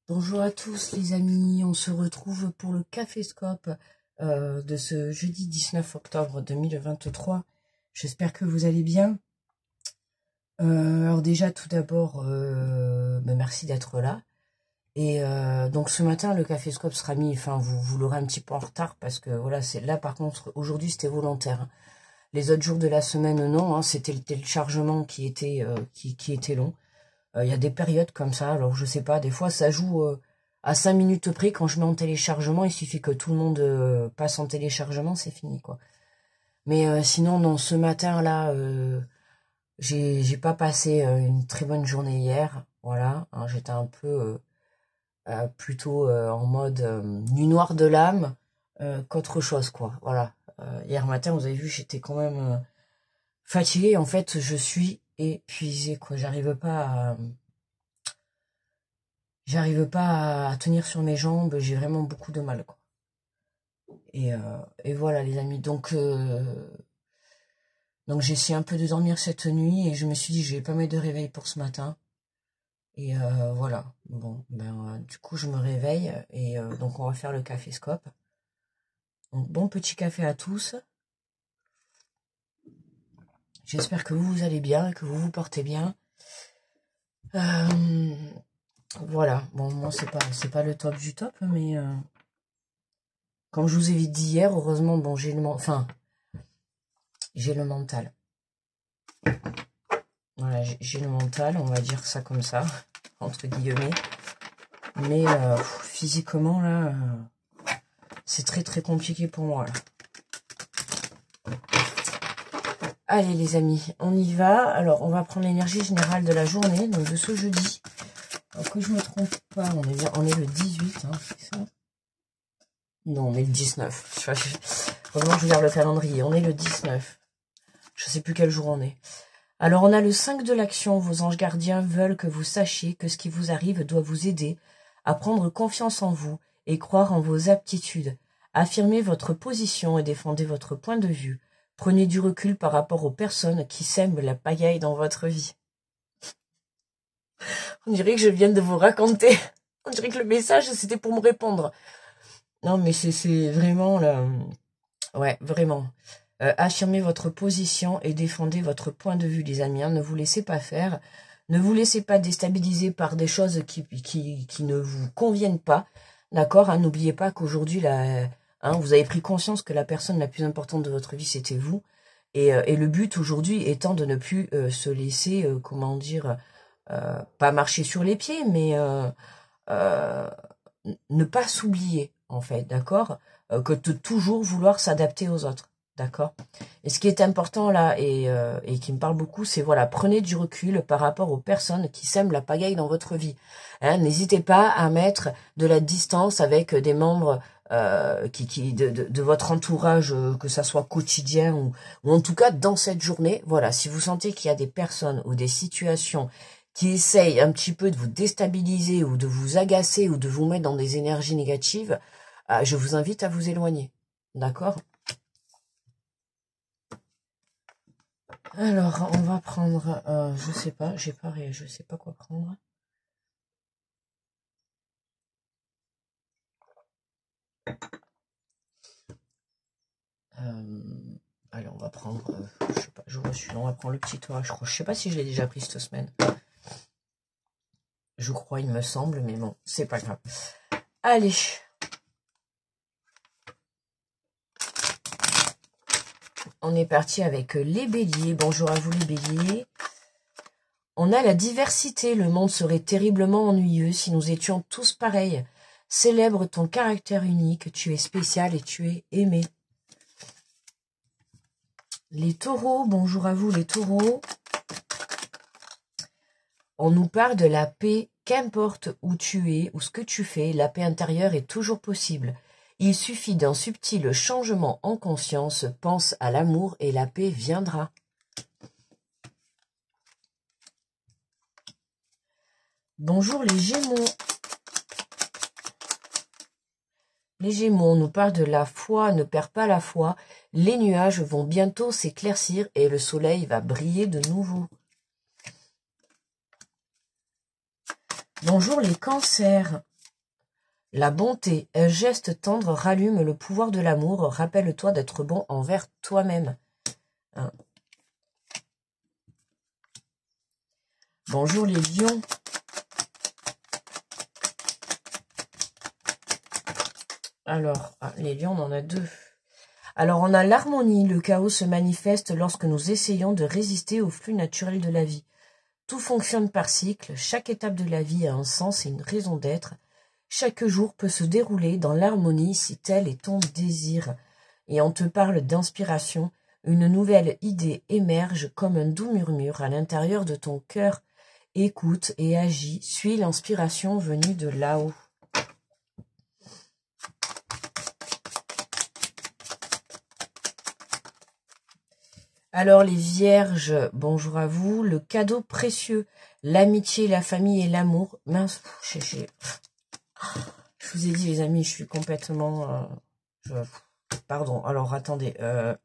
Bonjour à tous les amis, on se retrouve pour le Caféscope de ce jeudi 19 octobre 2023. J'espère que vous allez bien. Alors déjà tout d'abord, merci d'être là. Et donc ce matin le Caféscope sera mis, enfin vous l'aurez un petit peu en retard parce que voilà, c'est là par contre aujourd'hui c'était volontaire. Hein. Les autres jours de la semaine non, hein, c'était le téléchargement qui était long. Il y a des périodes comme ça, alors je sais pas, des fois ça joue à 5 minutes près. Quand je mets en téléchargement, il suffit que tout le monde passe en téléchargement, c'est fini quoi. Mais sinon, non, ce matin-là, j'ai pas passé une très bonne journée hier, voilà. Hein, j'étais un peu plutôt en mode nuit noire de l'âme qu'autre chose quoi, voilà. Hier matin, vous avez vu, j'étais quand même fatiguée, en fait, je suis épuisée quoi, J'arrive pas à tenir sur mes jambes, j'ai vraiment beaucoup de mal, quoi. Et voilà, les amis. Donc j'ai essayé un peu de dormir cette nuit et je me suis dit, je vais pas mettre de réveil pour ce matin. Et voilà. Bon, du coup, je me réveille et donc on va faire le Caféscope. Donc, bon petit café à tous. J'espère que vous allez bien, que vous vous portez bien. Voilà. Bon, moi, c'est pas le top du top, mais comme je vous ai dit hier, heureusement, bon, j'ai le mental. Voilà, j'ai le mental, on va dire ça comme ça, entre guillemets. Mais physiquement, là, c'est très très compliqué pour moi. Là. Allez les amis, on y va. Alors, on va prendre l'énergie générale de la journée, donc de ce jeudi. Alors que je me trompe pas, on est le 18, hein, c'est ça? Non, on est le 19. Vraiment, je regarde le calendrier, on est le 19. Je sais plus quel jour on est. Alors, on a le 5 de l'action. Vos anges gardiens veulent que vous sachiez que ce qui vous arrive doit vous aider à prendre confiance en vous et croire en vos aptitudes. Affirmez votre position et défendez votre point de vue. Prenez du recul par rapport aux personnes qui sèment la pagaille dans votre vie. On dirait que je viens de vous raconter. On dirait que le message, c'était pour me répondre. Non, mais c'est vraiment là. Ouais, vraiment. Affirmez votre position et défendez votre point de vue, les amis. Hein. Ne vous laissez pas faire. Ne vous laissez pas déstabiliser par des choses qui ne vous conviennent pas. D'accord, hein, n'oubliez pas qu'aujourd'hui, vous avez pris conscience que la personne la plus importante de votre vie, c'était vous. Et le but aujourd'hui étant de ne plus se laisser, pas marcher sur les pieds, mais ne pas s'oublier, en fait, d'accord, que de toujours vouloir s'adapter aux autres. D'accord. Et ce qui est important là et qui me parle beaucoup, c'est voilà, prenez du recul par rapport aux personnes qui sèment la pagaille dans votre vie. Hein, n'hésitez pas à mettre de la distance avec des membres de votre entourage, que ça soit quotidien ou en tout cas dans cette journée. Voilà, si vous sentez qu'il y a des personnes ou des situations qui essayent un petit peu de vous déstabiliser ou de vous agacer ou de vous mettre dans des énergies négatives, je vous invite à vous éloigner. D'accord ? Alors, on va prendre, je sais pas, je sais pas quoi prendre. Allez, on va prendre, je sais pas, on va prendre le petit orage, je sais pas si je l'ai déjà pris cette semaine. Je crois, il me semble, mais bon, c'est pas grave. Allez. On est parti avec les béliers. Bonjour à vous les béliers. On a la diversité. Le monde serait terriblement ennuyeux si nous étions tous pareils. Célèbre ton caractère unique. Tu es spécial et tu es aimé. Les taureaux. Bonjour à vous les taureaux. On nous parle de la paix. Qu'importe où tu es ou ce que tu fais, la paix intérieure est toujours possible. Il suffit d'un subtil changement en conscience. Pense à l'amour et la paix viendra. Bonjour les Gémeaux. Les Gémeaux, on nous parle de la foi, ne perds pas la foi. Les nuages vont bientôt s'éclaircir et le soleil va briller de nouveau. Bonjour les Cancers. La bonté, un geste tendre rallume le pouvoir de l'amour. Rappelle-toi d'être bon envers toi-même. Hein. Bonjour les lions. Alors, les lions, on en a deux. Alors, on a l'harmonie. Le chaos se manifeste lorsque nous essayons de résister au flux naturel de la vie. Tout fonctionne par cycle. Chaque étape de la vie a un sens et une raison d'être. Chaque jour peut se dérouler dans l'harmonie si tel est ton désir. Et on te parle d'inspiration. Une nouvelle idée émerge comme un doux murmure à l'intérieur de ton cœur. Écoute et agis. Suis l'inspiration venue de là-haut. Alors les vierges, bonjour à vous. Le cadeau précieux, l'amitié, la famille et l'amour. Mince, je vous ai dit les amis, je suis complètement... pardon, alors attendez.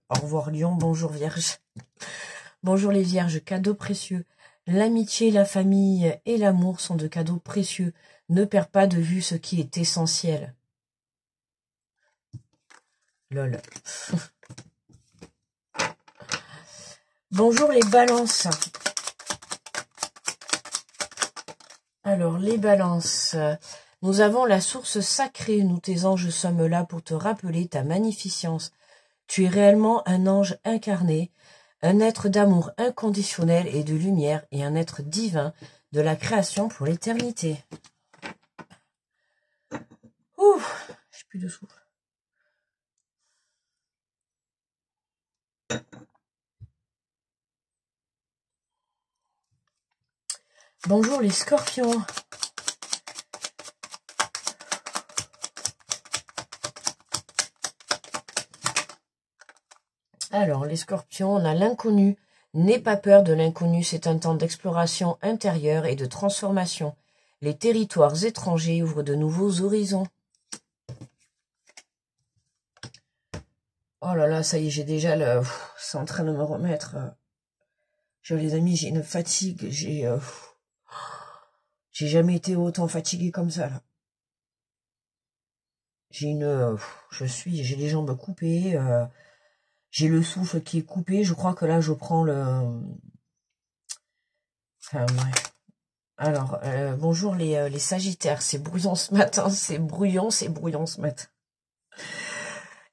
Au revoir Lion, bonjour Vierge. Bonjour les vierges, cadeau précieux. L'amitié, la famille et l'amour sont de cadeaux précieux. Ne perds pas de vue ce qui est essentiel. Lol. Bonjour les balances. Alors, les balances. Nous avons la source sacrée. Nous, tes anges, sommes là pour te rappeler ta magnificence. Tu es réellement un ange incarné, un être d'amour inconditionnel et de lumière et un être divin de la création pour l'éternité. Ouf, j'ai plus de souffle. Bonjour les scorpions. Alors, les scorpions, on a l'inconnu. N'aie pas peur de l'inconnu, c'est un temps d'exploration intérieure et de transformation. Les territoires étrangers ouvrent de nouveaux horizons. Oh là là, ça y est, j'ai déjà le... C'est en train de me remettre. Les amis, j'ai une fatigue. J'ai jamais été autant fatiguée comme ça, là. J'ai une... J'ai les jambes coupées. J'ai le souffle qui est coupé. Je crois que là, je prends le... Enfin, bref. Alors, bonjour les sagittaires. C'est brouillon ce matin. C'est brouillon ce matin.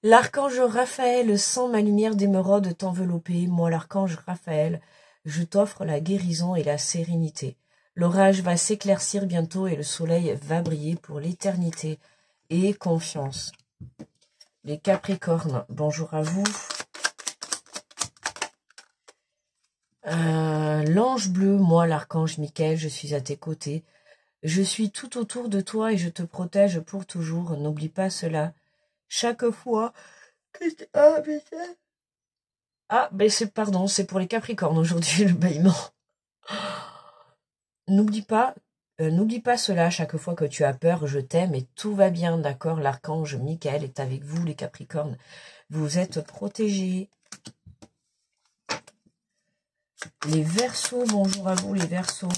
L'archange Raphaël, sens ma lumière d'émeraude t'envelopper. Moi, l'archange Raphaël, je t'offre la guérison et la sérénité. L'orage va s'éclaircir bientôt et le soleil va briller pour l'éternité. Et confiance. Les Capricornes, bonjour à vous. L'ange bleu, moi l'archange Michael, je suis à tes côtés. Je suis tout autour de toi et je te protège pour toujours. N'oublie pas cela. Chaque fois que... pardon, c'est pour les Capricornes aujourd'hui le bâillement. N'oublie pas cela. Chaque fois que tu as peur, je t'aime et tout va bien, d'accord? L'archange Michael est avec vous, les Capricornes. Vous êtes protégés. Les Verseaux, bonjour à vous les Verseaux.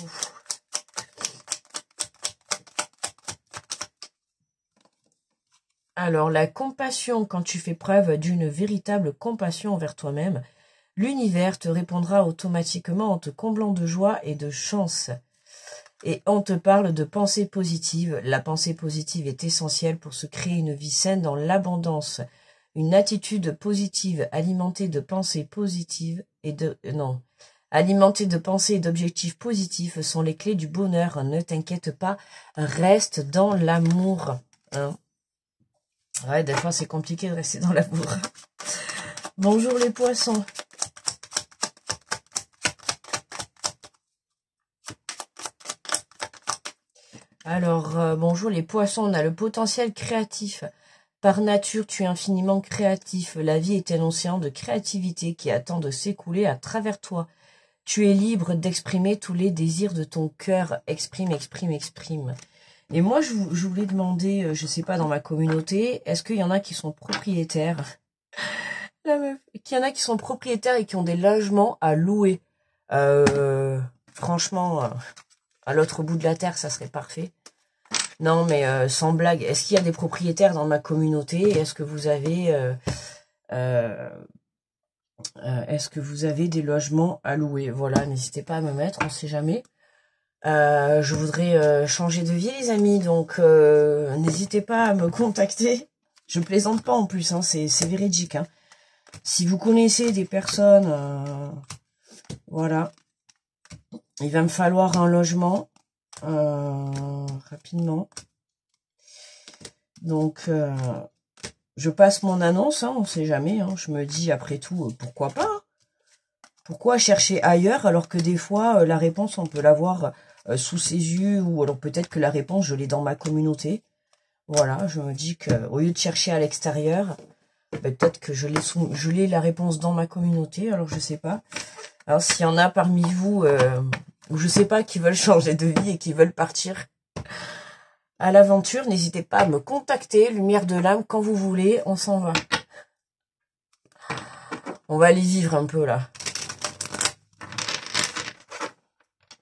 Alors, la compassion, quand tu fais preuve d'une véritable compassion envers toi-même, l'univers te répondra automatiquement en te comblant de joie et de chance. Et on te parle de pensée positive. La pensée positive est essentielle pour se créer une vie saine dans l'abondance. Une attitude positive alimentée de pensées positives et de... non. Alimentée de pensées et d'objectifs positifs sont les clés du bonheur. Ne t'inquiète pas, reste dans l'amour. Hein. Ouais, des fois, c'est compliqué de rester dans l'amour. Bonjour les poissons. Alors, bonjour les poissons, on a le potentiel créatif. Par nature, tu es infiniment créatif. La vie est un océan de créativité qui attend de s'écouler à travers toi. Tu es libre d'exprimer tous les désirs de ton cœur. Exprime, exprime, exprime. Et moi, je voulais demander, je sais pas, dans ma communauté, est-ce qu'il y en a qui sont propriétaires? La meuf. Qu'il y en a qui sont propriétaires et qui ont des logements à louer. Franchement, à l'autre bout de la terre, ça serait parfait. Non, mais sans blague, est-ce qu'il y a des propriétaires dans ma communauté? Est-ce que vous avez des logements à louer? Voilà, n'hésitez pas à me mettre, on sait jamais. Je voudrais changer de vie, les amis, donc n'hésitez pas à me contacter. Je plaisante pas en plus, hein, c'est véridique. Hein. Si vous connaissez des personnes, voilà, il va me falloir un logement rapidement. Donc, je passe mon annonce, hein, on sait jamais. Hein, je me dis, après tout, pourquoi pas? Pourquoi chercher ailleurs alors que des fois, la réponse, on peut l'avoir sous ses yeux, ou alors peut-être que la réponse, je l'ai dans ma communauté. Voilà, je me dis que au lieu de chercher à l'extérieur, peut-être que je l'ai la réponse dans ma communauté, alors je sais pas. Alors s'il y en a parmi vous, ou je sais pas, qui veulent changer de vie et qui veulent partir à l'aventure, n'hésitez pas à me contacter, lumière de l'âme, quand vous voulez, on s'en va. On va aller vivre un peu là.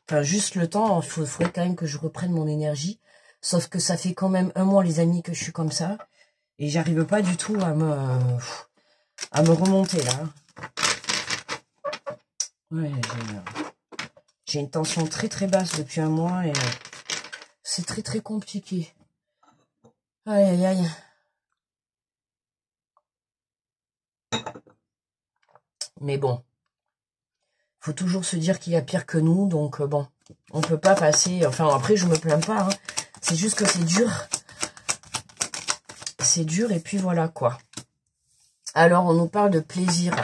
Enfin, juste le temps, il faudrait quand même que je reprenne mon énergie. Sauf que ça fait quand même un mois, les amis, que je suis comme ça. Et j'arrive pas du tout à me remonter, là. Ouais, j'ai une tension très très basse depuis un mois et c'est très très compliqué. Aïe, aïe, aïe. Mais bon. Faut toujours se dire qu'il y a pire que nous, donc bon, on peut pas passer... Enfin, après, je me plains pas, hein. C'est juste que c'est dur. C'est dur, et puis voilà, quoi. Alors, on nous parle de plaisir.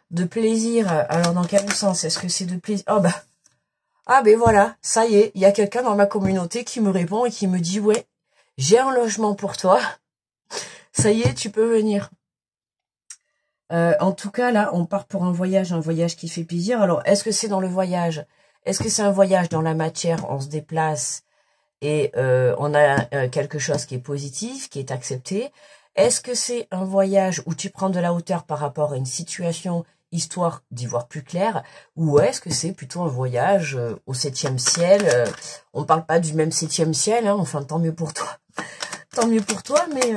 De plaisir, alors dans quel sens? Est-ce que c'est de plaisir? Oh, bah... Ah, ben voilà, ça y est, il y a quelqu'un dans ma communauté qui me répond et qui me dit, ouais, j'ai un logement pour toi. Ça y est, tu peux venir. En tout cas, là, on part pour un voyage qui fait plaisir. Alors, est-ce que c'est dans le voyage? Est-ce que c'est un voyage dans la matière? On se déplace et on a quelque chose qui est positif, qui est accepté. Est-ce que c'est un voyage où tu prends de la hauteur par rapport à une situation, histoire d'y voir plus clair? Ou est-ce que c'est plutôt un voyage au 7e ciel? On parle pas du même 7e ciel, hein, enfin, tant mieux pour toi. Tant mieux pour toi, mais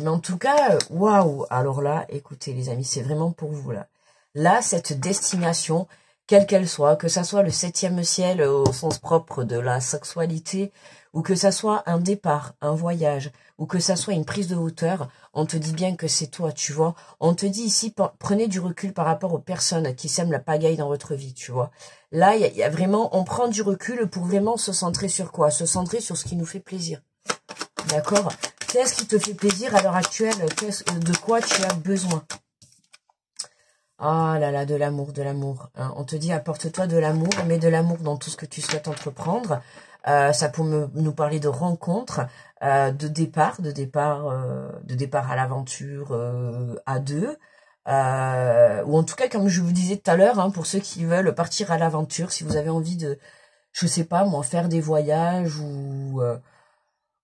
en tout cas, waouh! Alors là, écoutez les amis, c'est vraiment pour vous là. Là, cette destination, quelle qu'elle soit, que ça soit le 7e ciel au sens propre de la sexualité, ou que ça soit un départ, un voyage, ou que ça soit une prise de hauteur, on te dit bien que c'est toi, tu vois. On te dit ici, prenez du recul par rapport aux personnes qui sèment la pagaille dans votre vie, tu vois. Là, il y a vraiment, on prend du recul pour vraiment se centrer sur quoi? Se centrer sur ce qui nous fait plaisir. D'accord? Qu'est-ce qui te fait plaisir à l'heure actuelle? De quoi tu as besoin? Ah là là, de l'amour, de l'amour. Hein. On te dit, apporte-toi de l'amour, mais de l'amour dans tout ce que tu souhaites entreprendre. Ça peut nous parler de rencontres, de départ à l'aventure à deux. Ou en tout cas, comme je vous disais tout à l'heure, hein, pour ceux qui veulent partir à l'aventure, si vous avez envie de, je sais pas moi, faire des voyages ou...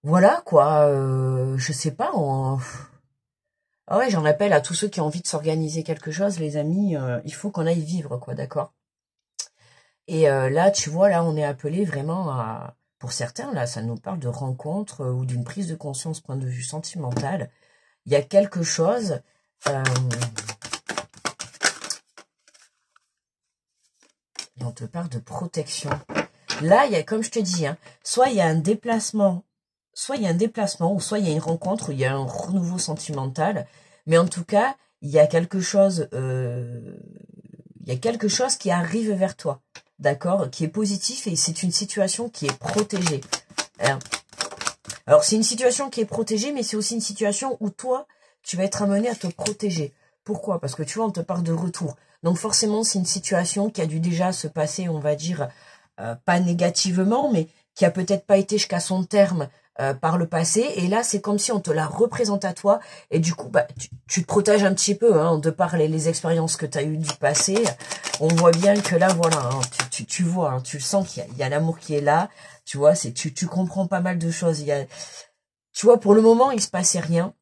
voilà, quoi, je sais pas, ah ouais, j'en appelle à tous ceux qui ont envie de s'organiser quelque chose, les amis, il faut qu'on aille vivre, quoi, d'accord? Et là, tu vois, là, on est appelé vraiment à... Pour certains, là, ça nous parle de rencontres ou d'une prise de conscience, point de vue sentimental. Il y a quelque chose... et on te parle de protection. Là, il y a, comme je te dis, hein, soit il y a un déplacement... Soit il y a un déplacement, ou soit il y a une rencontre, où il y a un renouveau sentimental. Mais en tout cas, il y a quelque chose qui arrive vers toi, d'accord, qui est positif, et c'est une situation qui est protégée. Hein. Alors, c'est une situation qui est protégée, mais c'est aussi une situation où toi, tu vas être amené à te protéger. Pourquoi? Parce que tu vois, on te parle de retour. Donc forcément, c'est une situation qui a dû déjà se passer, on va dire, pas négativement, mais qui a peut-être pas été jusqu'à son terme par le passé, et là c'est comme si on te la représente à toi, et du coup bah, tu te protèges un petit peu, hein, de par les expériences que tu as eues du passé. On voit bien que là voilà, hein, tu vois, hein, tu le sens qu'il y a l'amour qui est là, tu vois, tu comprends pas mal de choses. Tu vois, pour le moment il se passait rien,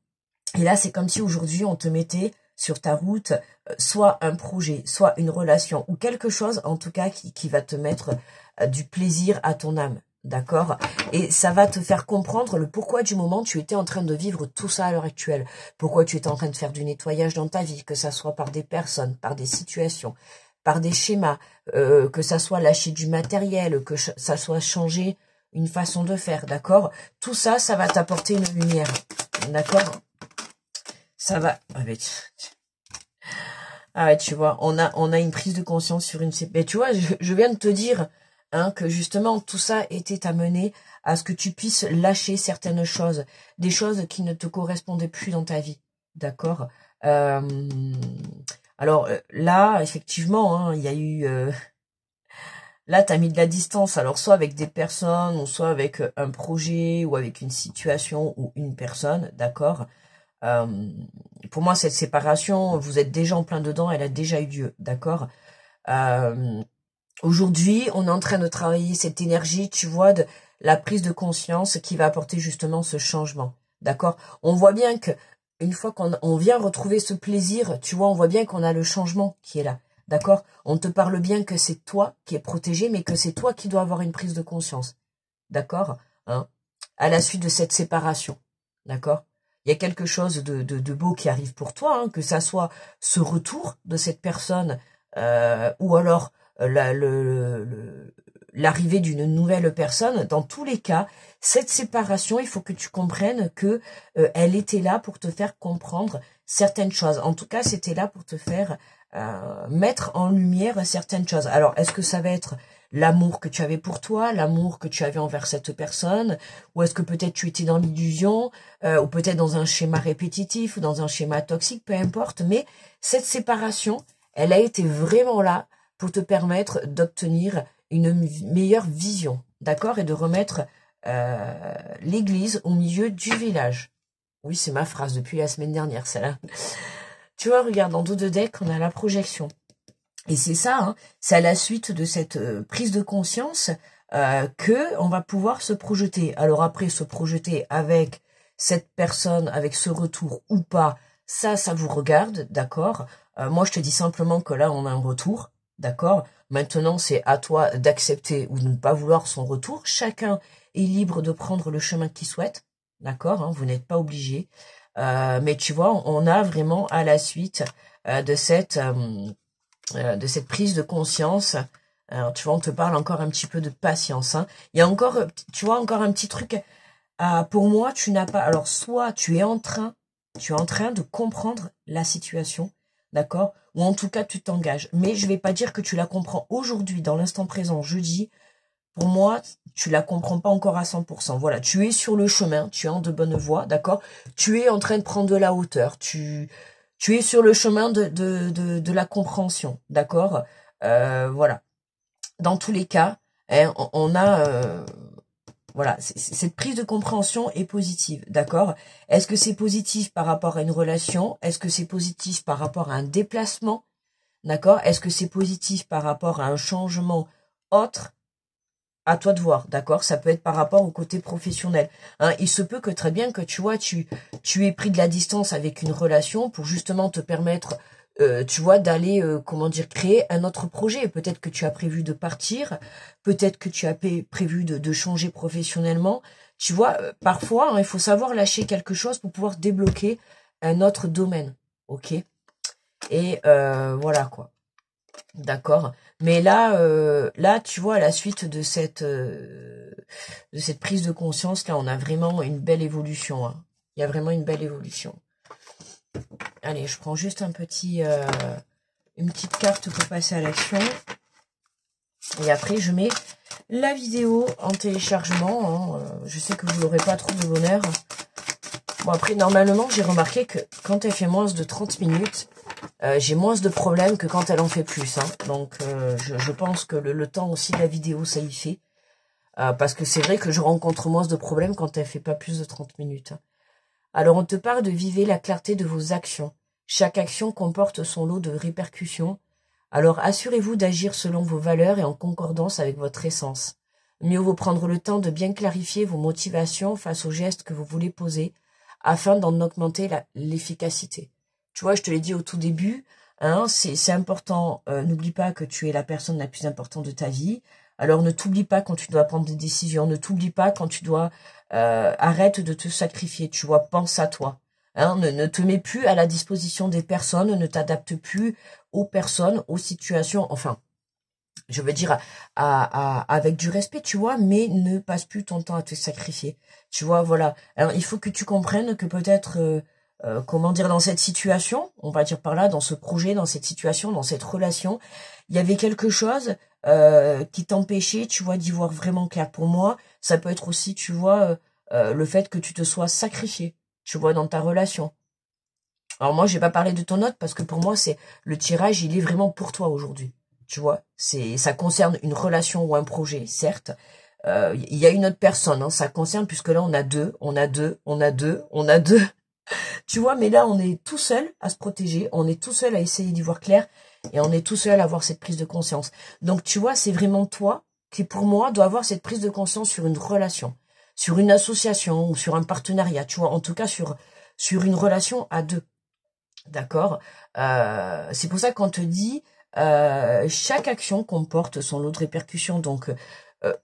et là c'est comme si aujourd'hui on te mettait sur ta route soit un projet, soit une relation, ou quelque chose en tout cas qui va te mettre du plaisir à ton âme. d'accord? Et ça va te faire comprendre le pourquoi du moment tu étais en train de vivre tout ça à l'heure actuelle. Pourquoi tu étais en train de faire du nettoyage dans ta vie, que ça soit par des personnes, par des situations, par des schémas, que ça soit lâcher du matériel, que ça soit changer une façon de faire, d'accord? Tout ça, ça va t'apporter une lumière, d'accord? Ça va... Ah ouais, tu vois, on a une prise de conscience sur une... Mais tu vois, je viens de te dire hein, que justement, tout ça était amené à ce que tu puisses lâcher certaines choses, des choses qui ne te correspondaient plus dans ta vie, d'accord alors là, effectivement, hein, il y a eu... là, tu as mis de la distance, alors soit avec des personnes, ou soit avec un projet, ou avec une situation, ou une personne, d'accord pour moi, cette séparation, vous êtes déjà en plein dedans, elle a déjà eu lieu, d'accord aujourd'hui, on est en train de travailler cette énergie, tu vois, de la prise de conscience qui va apporter justement ce changement, d'accord on voit bien que une fois qu'on vient retrouver ce plaisir, tu vois, on voit bien qu'on a le changement qui est là, d'accord on te parle bien que c'est toi qui es protégé, mais que c'est toi qui dois avoir une prise de conscience, d'accord hein à la suite de cette séparation, d'accord il y a quelque chose de beau qui arrive pour toi, hein, que ça soit ce retour de cette personne ou alors l'arrivée d'une nouvelle personne. Dans tous les cas, cette séparation, il faut que tu comprennes que elle était là pour te faire comprendre certaines choses. En tout cas, c'était là pour te faire mettre en lumière certaines choses. Alors, est-ce que ça va être l'amour que tu avais pour toi, l'amour que tu avais envers cette personne, ou est-ce que peut-être tu étais dans l'illusion, ou peut-être dans un schéma répétitif, ou dans un schéma toxique, peu importe, mais cette séparation, elle a été vraiment là pour te permettre d'obtenir une meilleure vision, d'accord, et de remettre l'église au milieu du village. Oui, c'est ma phrase depuis la semaine dernière, celle-là. Tu vois, regarde, en dos de deck, on a la projection. Et c'est ça, hein, c'est à la suite de cette prise de conscience que on va pouvoir se projeter. Alors après, se projeter avec cette personne, avec ce retour ou pas, ça vous regarde, d'accord moi, je te dis simplement que là, on a un retour, d'accord maintenant, c'est à toi d'accepter ou de ne pas vouloir son retour. Chacun est libre de prendre le chemin qu'il souhaite, d'accord vous n'êtes pas obligé. Mais tu vois, on a vraiment à la suite de cette prise de conscience. Alors, tu vois, on te parle encore un petit peu de patience. Hein. Il y a encore, tu vois, encore un petit truc. Pour moi, tu n'as pas... Alors, soit tu es en train de comprendre la situation, d'accord ou en tout cas, tu t'engages. Mais je vais pas dire que tu la comprends aujourd'hui, dans l'instant présent, jeudi. Pour moi, tu la comprends pas encore à 100%. Voilà, tu es sur le chemin, tu es en de bonne voie, d'accord tu es en train de prendre de la hauteur, tu es sur le chemin de la compréhension, d'accord voilà. Dans tous les cas, hein, on a... voilà, cette prise de compréhension est positive, d'accord est-ce que c'est positif par rapport à une relation? Est-ce que c'est positif par rapport à un déplacement? D'accord est-ce que c'est positif par rapport à un changement autre? À toi de voir, d'accord ça peut être par rapport au côté professionnel. Hein, il se peut que très bien que tu vois, tu aies pris de la distance avec une relation pour justement te permettre, tu vois, d'aller, comment dire, créer un autre projet. Peut-être que tu as prévu de partir, peut-être que tu as prévu de changer professionnellement. Tu vois, parfois, hein, il faut savoir lâcher quelque chose pour pouvoir débloquer un autre domaine, ok et voilà quoi. D'accord. Mais là, tu vois, à la suite de cette prise de conscience, là, on a vraiment une belle évolution. Hein. Il y a vraiment une belle évolution. Allez, je prends juste une petite carte pour passer à l'action. Et après, je mets la vidéo en téléchargement. Hein. Je sais que vous n'aurez pas trop de bonheur. Bon, après, normalement, j'ai remarqué que quand elle fait moins de 30 minutes, j'ai moins de problèmes que quand elle en fait plus. Hein. Donc, je pense que le temps aussi de la vidéo, ça y fait. Parce que c'est vrai que je rencontre moins de problèmes quand elle fait pas plus de 30 minutes. Hein. Alors, on te parle de vivre la clarté de vos actions. Chaque action comporte son lot de répercussions. Alors, assurez-vous d'agir selon vos valeurs et en concordance avec votre essence. Mieux vaut prendre le temps de bien clarifier vos motivations face aux gestes que vous voulez poser afin d'en augmenter l'efficacité. Tu vois, je te l'ai dit au tout début, hein, c'est important, n'oublie pas que tu es la personne la plus importante de ta vie. Alors ne t'oublie pas quand tu dois prendre des décisions, ne t'oublie pas quand tu dois... arrête de te sacrifier, tu vois, pense à toi. Hein, ne te mets plus à la disposition des personnes, ne t'adapte plus aux personnes, aux situations, enfin, je veux dire avec du respect, tu vois, mais ne passe plus ton temps à te sacrifier. Tu vois, voilà. Alors, il faut que tu comprennes que peut-être, comment dire, dans cette situation, on va dire par là, dans ce projet, dans cette situation, dans cette relation, il y avait quelque chose qui t'empêchait, tu vois, d'y voir vraiment clair. Pour moi, ça peut être aussi, tu vois, le fait que tu te sois sacrifié, tu vois, dans ta relation. Alors moi, j'ai pas parlé de ton note parce que pour moi, c'est le tirage, il est vraiment pour toi aujourd'hui. Tu vois, ça concerne une relation ou un projet, certes. Il y a une autre personne, hein, ça concerne puisque là on a deux, on a deux, on a deux, on a deux. Tu vois, mais là on est tout seul à se protéger, on est tout seul à essayer d'y voir clair et on est tout seul à avoir cette prise de conscience. Donc tu vois, c'est vraiment toi qui pour moi doit avoir cette prise de conscience sur une relation, sur une association ou sur un partenariat. Tu vois, en tout cas sur une relation à deux. D'accord. C'est pour ça qu'on te dit chaque action comporte son lot de répercussions. Donc,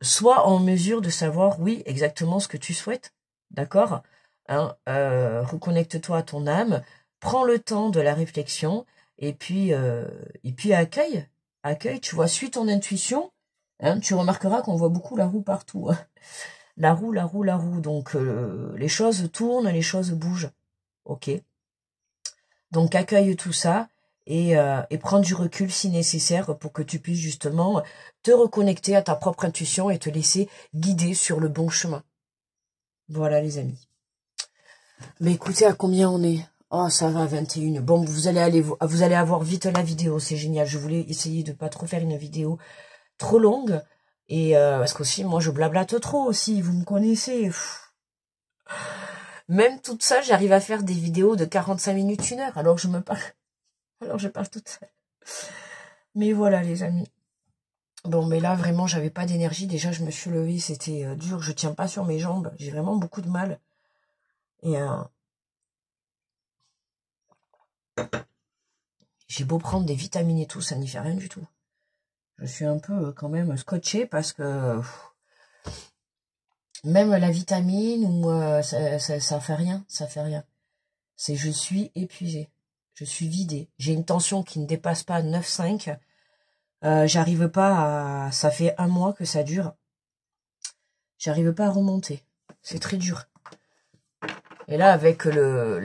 sois en mesure de savoir, oui, exactement ce que tu souhaites. D'accord. Hein, reconnecte-toi à ton âme, prends le temps de la réflexion et puis accueille. Accueille, tu vois, suis ton intuition. Hein, tu remarqueras qu'on voit beaucoup la roue partout. Hein. La roue, la roue, la roue. Donc, les choses tournent, les choses bougent. Ok. Donc accueille tout ça et prends du recul si nécessaire pour que tu puisses justement te reconnecter à ta propre intuition et te laisser guider sur le bon chemin. Voilà les amis. Mais écoutez, à combien on est? Oh, ça va, 21. Bon, vous allez avoir vite la vidéo, c'est génial. Je voulais essayer de pas trop faire une vidéo trop longue. Et parce qu'aussi, moi, je blablate trop aussi, vous me connaissez. Pff. Même toute seule, j'arrive à faire des vidéos de 45 minutes, 1 heure, alors je parle toute seule. Mais voilà les amis. Bon, mais là, vraiment, j'avais pas d'énergie. Déjà, je me suis levée, c'était dur. Je tiens pas sur mes jambes. J'ai vraiment beaucoup de mal. Et j'ai beau prendre des vitamines et tout, ça n'y fait rien du tout. Je suis un peu quand même scotchée parce que même la vitamine ou ça fait rien, ça fait rien. C'est je suis épuisée. Je suis vidée. J'ai une tension qui ne dépasse pas 9,5. J'arrive pas à... Ça fait 1 mois que ça dure. J'arrive pas à remonter. C'est très dur. Et là, avec le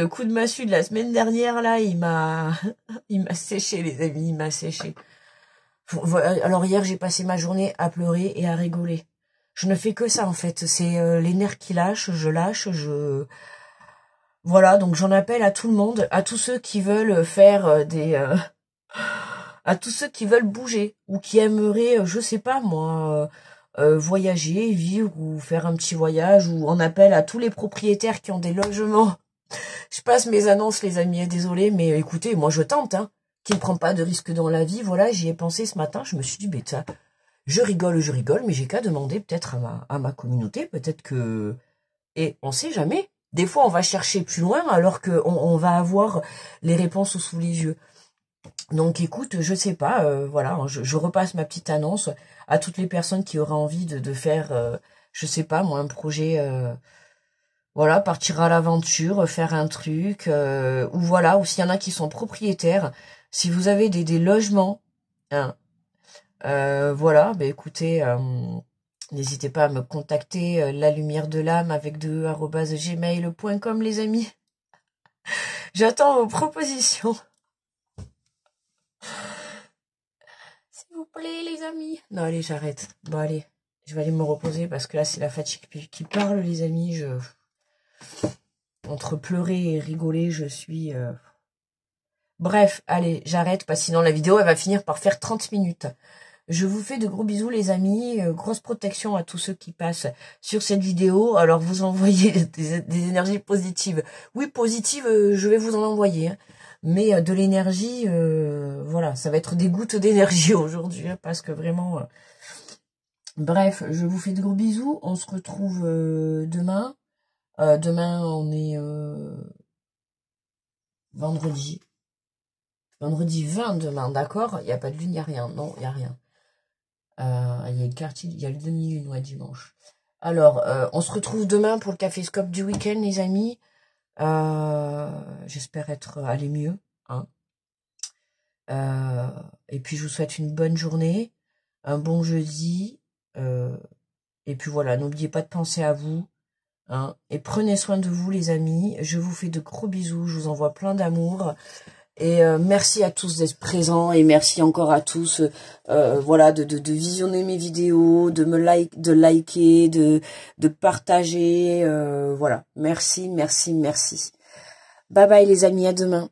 coup de massue de la semaine dernière, là, il m'a séché, les amis, il m'a séché. Alors hier, j'ai passé ma journée à pleurer et à rigoler. Je ne fais que ça, en fait. C'est les nerfs qui lâchent, Voilà, donc j'en appelle à tout le monde, à tous ceux qui veulent faire à tous ceux qui veulent bouger, ou qui aimeraient, je sais pas moi, voyager, vivre, ou faire un petit voyage, ou on appelle à tous les propriétaires qui ont des logements. Je passe mes annonces, les amis, désolé, mais écoutez, moi je tente, hein. Qui ne prend pas de risque dans la vie, voilà, j'y ai pensé ce matin, je me suis dit, bêta, je rigole, mais j'ai qu'à demander peut-être à ma communauté, peut-être que... Et on sait jamais. Des fois, on va chercher plus loin, alors qu'on va avoir les réponses sous les yeux. Donc écoute, je sais pas, voilà, hein, je repasse ma petite annonce à toutes les personnes qui auraient envie de faire, je sais pas, moi, un projet... Voilà, partir à l'aventure, faire un truc, ou voilà, ou s'il y en a qui sont propriétaires, si vous avez des logements, hein, voilà, bah écoutez, n'hésitez pas à me contacter, la lumière de l'âme avec 2@gmail.com les amis. J'attends vos propositions. S'il vous plaît les amis. Non allez, j'arrête. Bon allez, je vais aller me reposer parce que là c'est la fatigue qui parle les amis, entre pleurer et rigoler, je suis... Bref, allez, j'arrête, parce que sinon la vidéo, elle va finir par faire 30 minutes. Je vous fais de gros bisous, les amis. Grosse protection à tous ceux qui passent sur cette vidéo. Alors, vous envoyez des énergies positives. Oui, positives, je vais vous en envoyer. Hein. Mais de l'énergie, voilà, ça va être des gouttes d'énergie aujourd'hui, hein, parce que vraiment... Bref, je vous fais de gros bisous. On se retrouve demain. Demain, on est vendredi. Vendredi 20 demain, d'accord? Il n'y a pas de lune, il n'y a rien. Non, il n'y a rien. Il y a une carte, il y a le demi-lune, ouais, dimanche. Alors, on se retrouve demain pour le caféscope du week-end, les amis. J'espère être allé mieux. Hein. Et puis, je vous souhaite une bonne journée, un bon jeudi. Et puis voilà, n'oubliez pas de penser à vous. Hein, et prenez soin de vous, les amis. Je vous fais de gros bisous. Je vous envoie plein d'amour. Et merci à tous d'être présents et merci encore à tous voilà de visionner mes vidéos, de liker, de partager, voilà. Merci. Bye bye les amis, à demain.